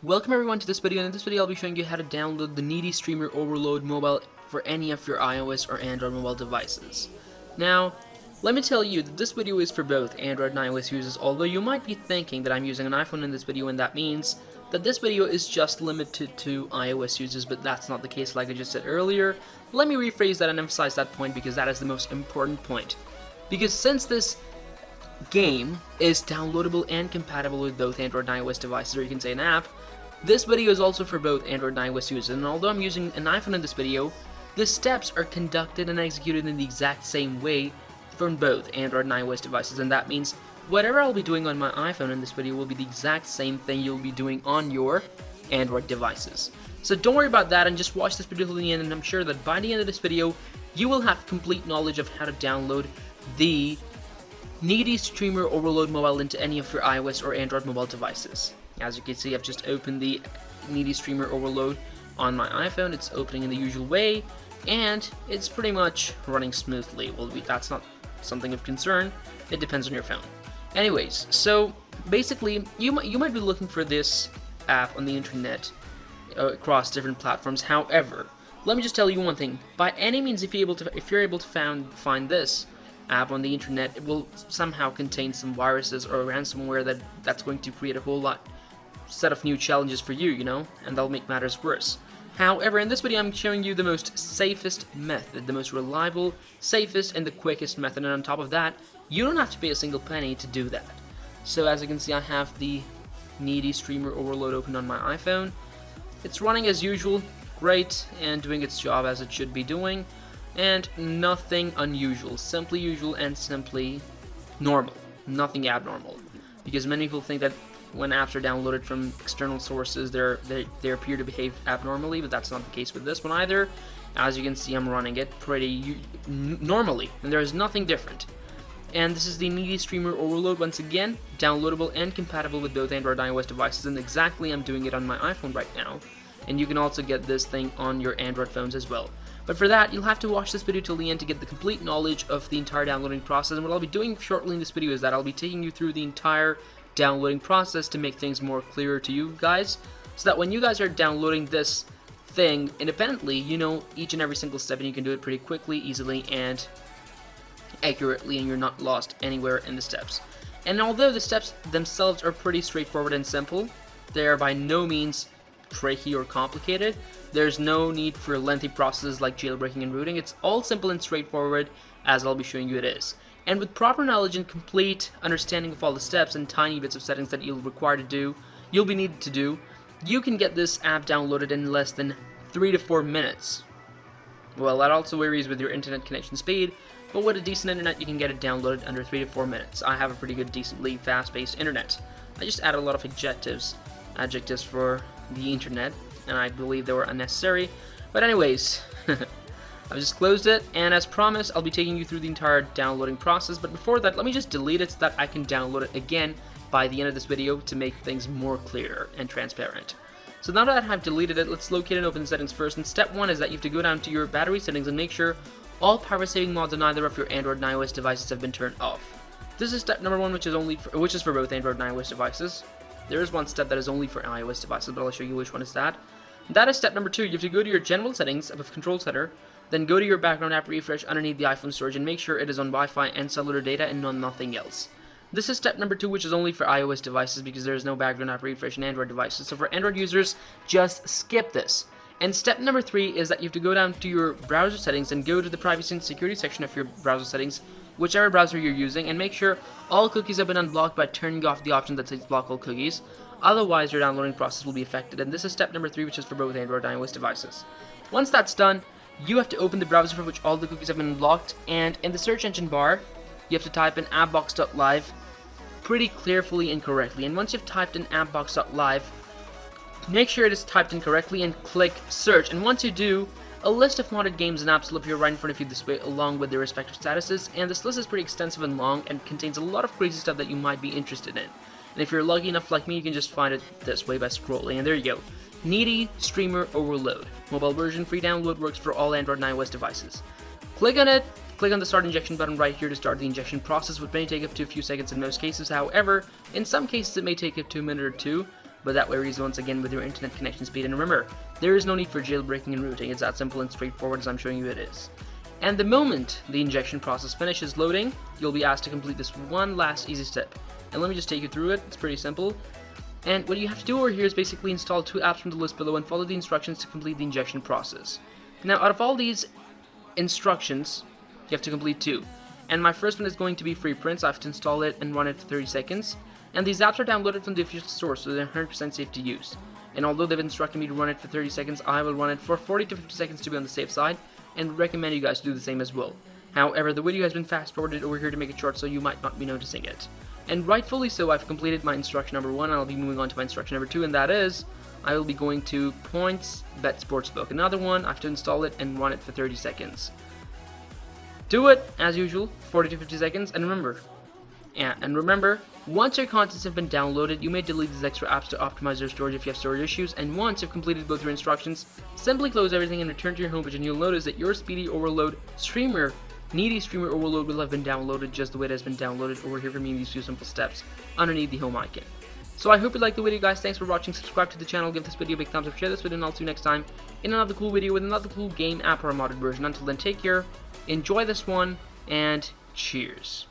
Welcome everyone to this video, and in this video I'll be showing you how to download the Needy Streamer Overload mobile for any of your iOS or Android mobile devices. Now, let me tell you that this video is for both Android and iOS users, although you might be thinking that I'm using an iPhone in this video and that means that this video is just limited to iOS users, but that's not the case like I just said earlier. Let me rephrase that and emphasize that point because that is the most important point. Because since this game is downloadable and compatible with both Android and iOS devices, or you can say an app, this video is also for both Android and iOS users, and although I'm using an iPhone in this video, the steps are conducted and executed in the exact same way from both Android and iOS devices, and that means whatever I'll be doing on my iPhone in this video will be the exact same thing you'll be doing on your Android devices. So don't worry about that and just watch this video to the end, and I'm sure that by the end of this video you will have complete knowledge of how to download the Needy Streamer Overload mobile into any of your iOS or Android mobile devices. As you can see, I've just opened the Needy Streamer Overload on my iPhone. It's opening in the usual way, and it's pretty much running smoothly. Well, that's not something of concern. It depends on your phone. Anyways, so basically, you might be looking for this app on the internet across different platforms. However, let me just tell you one thing. By any means, if you're able to find this app on the internet, it will somehow contain some viruses or ransomware that's going to create a whole set of new challenges for you, and that'll make matters worse. However, in this video I'm showing you the most safest method, the most reliable, safest, and the quickest method, and on top of that, you don't have to pay a single penny to do that. So as you can see, I have the Needy Streamer Overload open on my iPhone. It's running as usual, great, and doing its job as it should be doing. And nothing unusual, simply usual and simply normal, nothing abnormal. Because many people think that when apps are downloaded from external sources, they appear to behave abnormally, but that's not the case with this one either. As you can see, I'm running it pretty normally, and there is nothing different. And this is the Needy Streamer Overload, once again, downloadable and compatible with both Android and iOS devices, and exactly I'm doing it on my iPhone right now. And you can also get this thing on your Android phones as well. But for that, you'll have to watch this video till the end to get the complete knowledge of the entire downloading process. And what I'll be doing shortly in this video is that I'll be taking you through the entire downloading process to make things more clearer to you guys, so that when you guys are downloading this thing independently, you know each and every single step, and you can do it pretty quickly, easily, and accurately, and you're not lost anywhere in the steps. And although the steps themselves are pretty straightforward and simple, they are by no means tricky or complicated. There's no need for lengthy processes like jailbreaking and rooting. It's all simple and straightforward, as I'll be showing you it is. And with proper knowledge and complete understanding of all the steps and tiny bits of settings that you'll be needed to do, you can get this app downloaded in less than 3 to 4 minutes. Well, that also varies with your internet connection speed, but with a decent internet you can get it downloaded under 3 to 4 minutes. I have a pretty good, decently fast-paced internet. I just added a lot of adjectives for the internet, and I believe they were unnecessary. But anyways, I've just closed it, and as promised, I'll be taking you through the entire downloading process. But before that, let me just delete it so that I can download it again by the end of this video to make things more clear and transparent. So now that I've deleted it, let's locate and open the settings first. And step 1 is that you have to go down to your battery settings and make sure all power saving mods on either of your Android and iOS devices have been turned off. This is step number 1, which is for both Android and iOS devices. There is one step that is only for iOS devices, but I'll show you which one is that. That is step number 2. You have to go to your general settings of Control Center, then go to your background app refresh underneath the iPhone storage and make sure it is on Wi-Fi and cellular data and on nothing else. This is step number 2, which is only for iOS devices because there is no background app refresh in Android devices. So for Android users, just skip this. And step number 3 is that you have to go down to your browser settings and go to the privacy and security section of your browser settings, whichever browser you're using, and make sure all cookies have been unblocked by turning off the option that says block all cookies. Otherwise, your downloading process will be affected. And this is step number 3, which is for both Android and iOS devices. Once that's done, you have to open the browser for which all the cookies have been unblocked, and in the search engine bar, you have to type in appbox.live pretty carefully and correctly. And once you've typed in appbox.live, make sure it is typed in correctly and click search. And once you do, a list of modded games and apps will appear right in front of you this way, along with their respective statuses. And this list is pretty extensive and long and contains a lot of crazy stuff that you might be interested in. And if you're lucky enough like me, you can just find it this way by scrolling. And there you go. Needy Streamer Overload. Mobile version, free download, works for all Android and iOS devices. Click on it, click on the start injection button right here to start the injection process, which may take up to a few seconds in most cases. However, in some cases it may take up to a minute or two, but that varies once again with your internet connection speed. And remember, there is no need for jailbreaking and rooting. It's that simple and straightforward as I'm showing you it is. And the moment the injection process finishes loading, you'll be asked to complete this one last easy step. And let me just take you through it. It's pretty simple. And what you have to do over here is basically install 2 apps from the list below and follow the instructions to complete the injection process. Now, out of all these instructions, you have to complete 2. And my first one is going to be Free Prints. I have to install it and run it for 30 seconds. And these apps are downloaded from the official source, so they're 100% safe to use. And although they've instructed me to run it for 30 seconds, I will run it for 40 to 50 seconds to be on the safe side, and recommend you guys do the same as well. However, the video has been fast forwarded over here to make it short, so you might not be noticing it. And rightfully so, I've completed my instruction number 1, and I'll be moving on to my instruction number 2, and that is, I will be going to Points Bet Sportsbook. Another one, I have to install it and run it for 30 seconds. Do it, as usual, 40 to 50 seconds, and remember, once your contents have been downloaded, you may delete these extra apps to optimize your storage if you have storage issues, and once you've completed both your instructions, simply close everything and return to your homepage, and you'll notice that your Speedy Overload Streamer, Needy Streamer Overload will have been downloaded just the way it has been downloaded over here for me in these few simple steps underneath the home icon. So I hope you liked the video, guys. Thanks for watching. Subscribe to the channel, give this video a big thumbs up, share this video, and I'll see you next time in another cool video with another cool game, app, or a modded version. Until then, take care, enjoy this one, and cheers.